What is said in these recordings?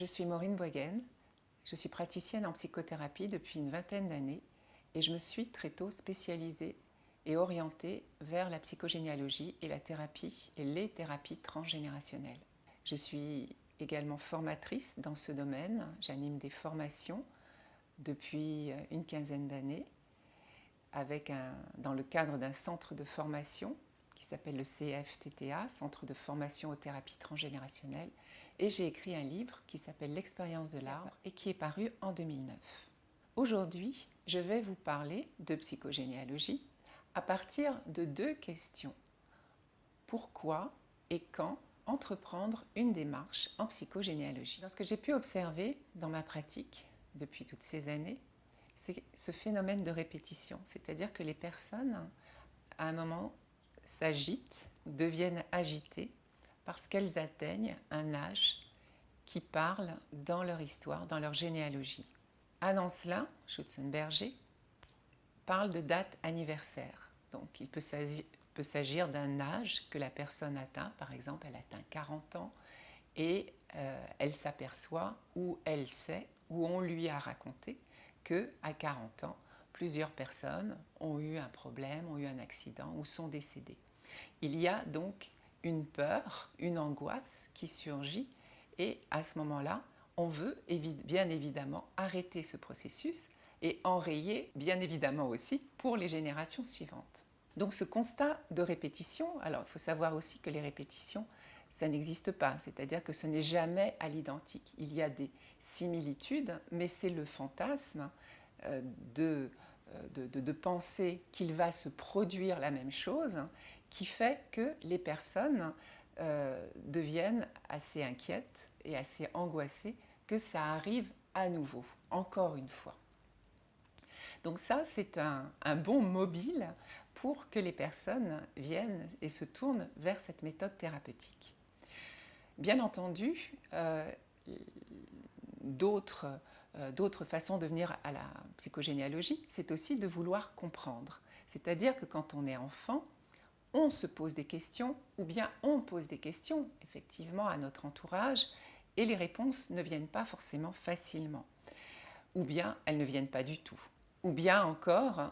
Je suis Maureen Boygen, je suis praticienne en psychothérapie depuis une vingtaine d'années et je me suis très tôt spécialisée et orientée vers la psychogénéalogie et la thérapie et les thérapies transgénérationnelles. Je suis également formatrice dans ce domaine, j'anime des formations depuis une quinzaine d'années dans le cadre d'un centre de formation qui s'appelle le CFTTA, Centre de formation aux thérapies transgénérationnelles, et j'ai écrit un livre qui s'appelle L'expérience de l'arbre et qui est paru en 2009. Aujourd'hui, je vais vous parler de psychogénéalogie à partir de deux questions. Pourquoi et quand entreprendre une démarche en psychogénéalogie? Ce que j'ai pu observer dans ma pratique depuis toutes ces années, c'est ce phénomène de répétition, c'est-à-dire que les personnes, à un moment, s'agitent, deviennent agitées parce qu'elles atteignent un âge qui parle dans leur histoire, dans leur généalogie. Anne Ancelin, Schutzenberger, parle de date anniversaire. Donc il peut s'agir d'un âge que la personne atteint, par exemple elle atteint 40 ans et elle s'aperçoit ou elle sait ou on lui a raconté qu'à 40 ans, plusieurs personnes ont eu un problème, ont eu un accident ou sont décédées. Il y a donc une peur, une angoisse qui surgit et à ce moment-là, on veut bien évidemment arrêter ce processus et enrayer bien évidemment aussi pour les générations suivantes. Donc ce constat de répétition, alors il faut savoir aussi que les répétitions, ça n'existe pas, c'est-à-dire que ce n'est jamais à l'identique. Il y a des similitudes, mais c'est le fantasme de penser qu'il va se produire la même chose qui fait que les personnes deviennent assez inquiètes et assez angoissées que ça arrive à nouveau, encore une fois. Donc ça, c'est un bon mobile pour que les personnes viennent et se tournent vers cette méthode thérapeutique. Bien entendu, d'autres façons de venir à la psychogénéalogie, c'est aussi de vouloir comprendre. C'est-à-dire que quand on est enfant, on se pose des questions, ou bien on pose des questions, effectivement, à notre entourage, et les réponses ne viennent pas forcément facilement. Ou bien elles ne viennent pas du tout. Ou bien encore,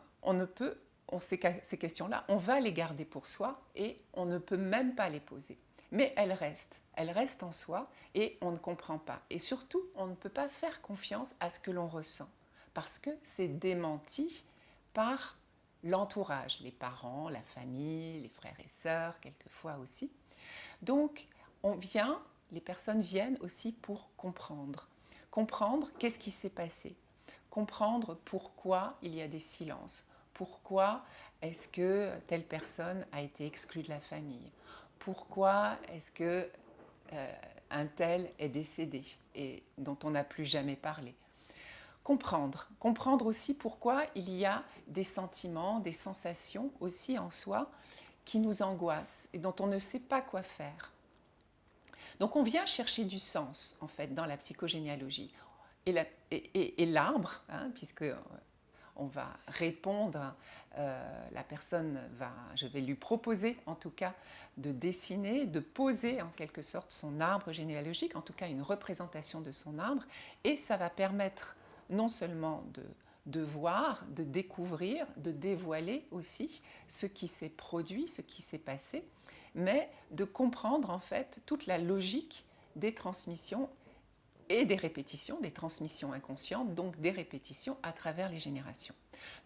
ces questions-là, on va les garder pour soi et on ne peut même pas les poser. Mais elles restent en soi et on ne comprend pas. Et surtout, on ne peut pas faire confiance à ce que l'on ressent, parce que c'est démenti par l'entourage, les parents, la famille, les frères et sœurs, quelquefois aussi. Donc, les personnes viennent aussi pour comprendre. Comprendre qu'est-ce qui s'est passé. Comprendre pourquoi il y a des silences. Pourquoi est-ce que telle personne a été exclue de la famille? Pourquoi est-ce que un tel est décédé et dont on n'a plus jamais parlé? Comprendre aussi pourquoi il y a des sentiments, des sensations aussi en soi qui nous angoissent et dont on ne sait pas quoi faire. Donc on vient chercher du sens en fait dans la psychogénéalogie. Et l'arbre, puisque on va répondre, je vais lui proposer en tout cas de dessiner, de poser en quelque sorte son arbre généalogique, en tout cas une représentation de son arbre, et ça va permettre non seulement de voir, de découvrir, de dévoiler aussi ce qui s'est produit, ce qui s'est passé, mais de comprendre en fait toute la logique des transmissions et des répétitions, des transmissions inconscientes, donc des répétitions à travers les générations.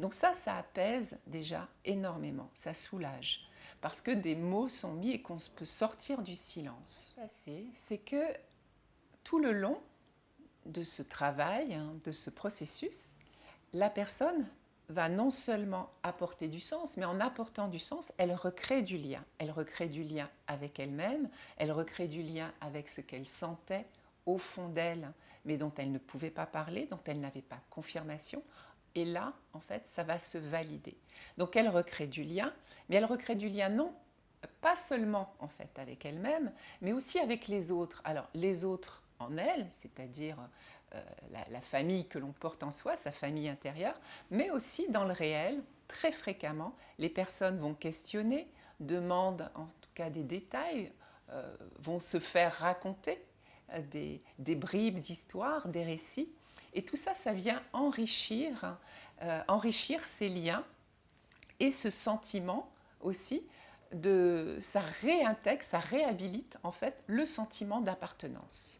Donc ça apaise déjà énormément, ça soulage, parce que des mots sont mis et qu'on peut sortir du silence. C'est que tout le long de ce travail, de ce processus, la personne va non seulement apporter du sens, mais en apportant du sens, elle recrée du lien. Elle recrée du lien avec elle-même, elle recrée du lien avec ce qu'elle sentait au fond d'elle, mais dont elle ne pouvait pas parler, dont elle n'avait pas confirmation. Et là, en fait, ça va se valider. Donc elle recrée du lien, mais elle recrée du lien non pas seulement en fait avec elle-même, mais aussi avec les autres. Alors les autres en elle, c'est-à-dire la famille que l'on porte en soi, sa famille intérieure, mais aussi dans le réel. Très fréquemment, les personnes vont questionner, demandent en tout cas des détails, vont se faire raconter des bribes d'histoire, des récits. Et tout ça, ça vient enrichir ces liens et ce sentiment aussi, ça réintègre, ça réhabilite en fait le sentiment d'appartenance.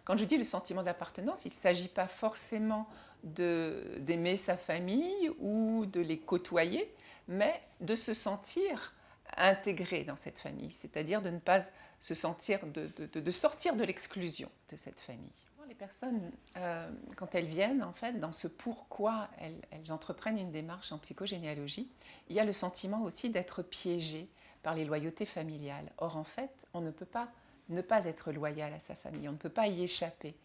Quand je dis le sentiment d'appartenance, il ne s'agit pas forcément d'aimer sa famille ou de les côtoyer, mais de se sentir intégré dans cette famille, c'est-à-dire de ne pas se sentir, de sortir de l'exclusion de cette famille. Les personnes, quand elles viennent, en fait, dans ce pourquoi elles entreprennent une démarche en psychogénéalogie, il y a le sentiment aussi d'être piégées par les loyautés familiales. Or, en fait, on ne peut pas ne pas être loyal à sa famille, on ne peut pas y échapper.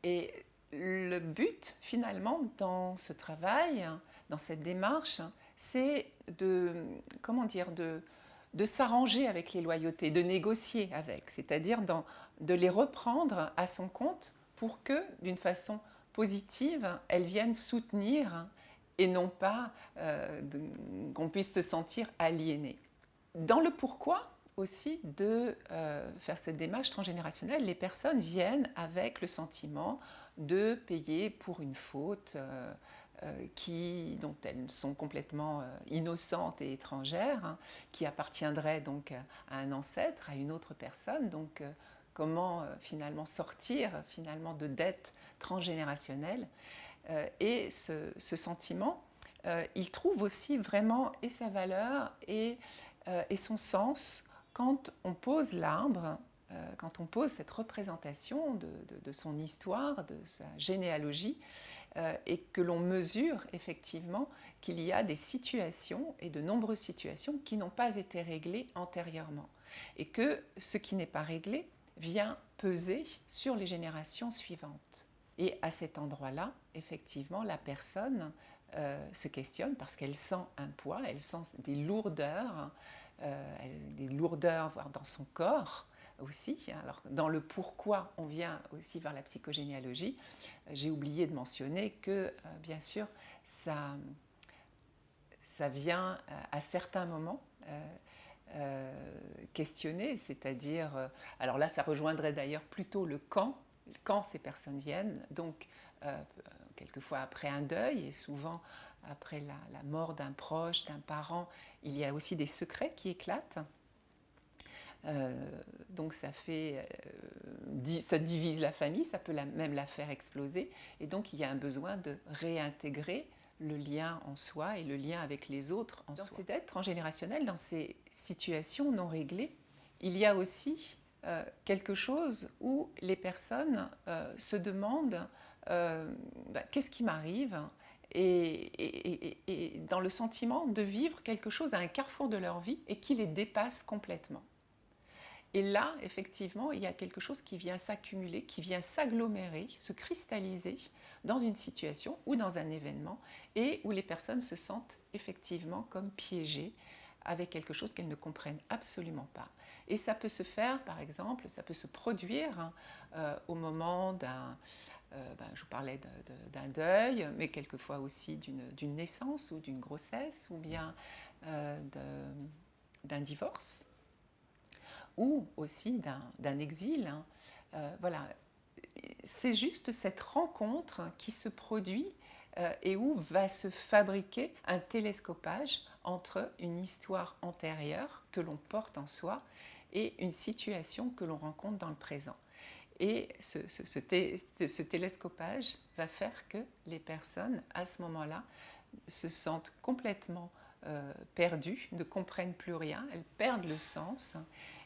Et le but, finalement, dans ce travail, dans cette démarche, c'est de s'arranger avec les loyautés, de négocier avec, c'est-à-dire de les reprendre à son compte pour que, d'une façon positive, elles viennent soutenir et non pas qu'on puisse se sentir aliéné. Dans le pourquoi aussi de faire cette démarche transgénérationnelle, les personnes viennent avec le sentiment de payer pour une faute dont elles sont complètement innocentes et étrangères, qui appartiendrait donc à un ancêtre, à une autre personne. Donc comment finalement sortir finalement de dettes transgénérationnelles et ce sentiment, il trouve aussi vraiment et sa valeur et son sens quand on pose l'arbre, quand on pose cette représentation de son histoire, de sa généalogie, et que l'on mesure effectivement qu'il y a des situations, et de nombreuses situations, qui n'ont pas été réglées antérieurement. Et que ce qui n'est pas réglé vient peser sur les générations suivantes. Et à cet endroit-là, effectivement, la personne se questionne parce qu'elle sent un poids, elle sent des lourdeurs, voire dans son corps aussi. Alors, dans le pourquoi on vient aussi vers la psychogénéalogie, j'ai oublié de mentionner que, bien sûr, ça vient à certains moments questionner, c'est-à-dire, alors là, ça rejoindrait d'ailleurs plutôt le quand ces personnes viennent, donc quelquefois après un deuil et souvent après la mort d'un proche, d'un parent, il y a aussi des secrets qui éclatent. Donc ça divise la famille, ça peut même la faire exploser. Et donc il y a un besoin de réintégrer le lien en soi et le lien avec les autres en soi. Dans ces dettes transgénérationnelles, dans ces situations non réglées, il y a aussi quelque chose où les personnes se demandent qu'est-ce qui m'arrive, et dans le sentiment de vivre quelque chose à un carrefour de leur vie et qui les dépasse complètement. Et là, effectivement, il y a quelque chose qui vient s'accumuler, qui vient s'agglomérer, se cristalliser dans une situation ou dans un événement, et où les personnes se sentent effectivement comme piégées avec quelque chose qu'elles ne comprennent absolument pas. Et ça peut se faire, par exemple, ça peut se produire au moment je vous parlais d'un deuil, mais quelquefois aussi d'une naissance ou d'une grossesse, ou bien d'un divorce, ou aussi d'un exil. Voilà, c'est juste cette rencontre qui se produit et où va se fabriquer un télescopage entre une histoire antérieure que l'on porte en soi et une situation que l'on rencontre dans le présent. Et ce télescopage va faire que les personnes, à ce moment-là, se sentent complètement perdues, ne comprennent plus rien, elles perdent le sens.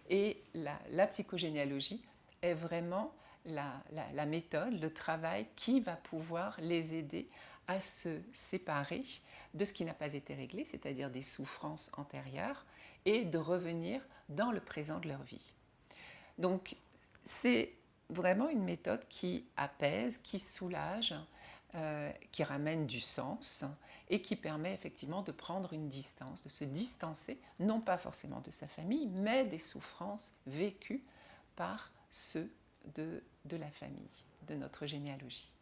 Et la psychogénéalogie est vraiment la méthode, le travail qui va pouvoir les aider à se séparer de ce qui n'a pas été réglé, c'est-à-dire des souffrances antérieures, et de revenir dans le présent de leur vie. Donc, c'est vraiment une méthode qui apaise, qui soulage, qui ramène du sens et qui permet effectivement de prendre une distance, de se distancer, non pas forcément de sa famille, mais des souffrances vécues par ceux de la famille, de notre généalogie.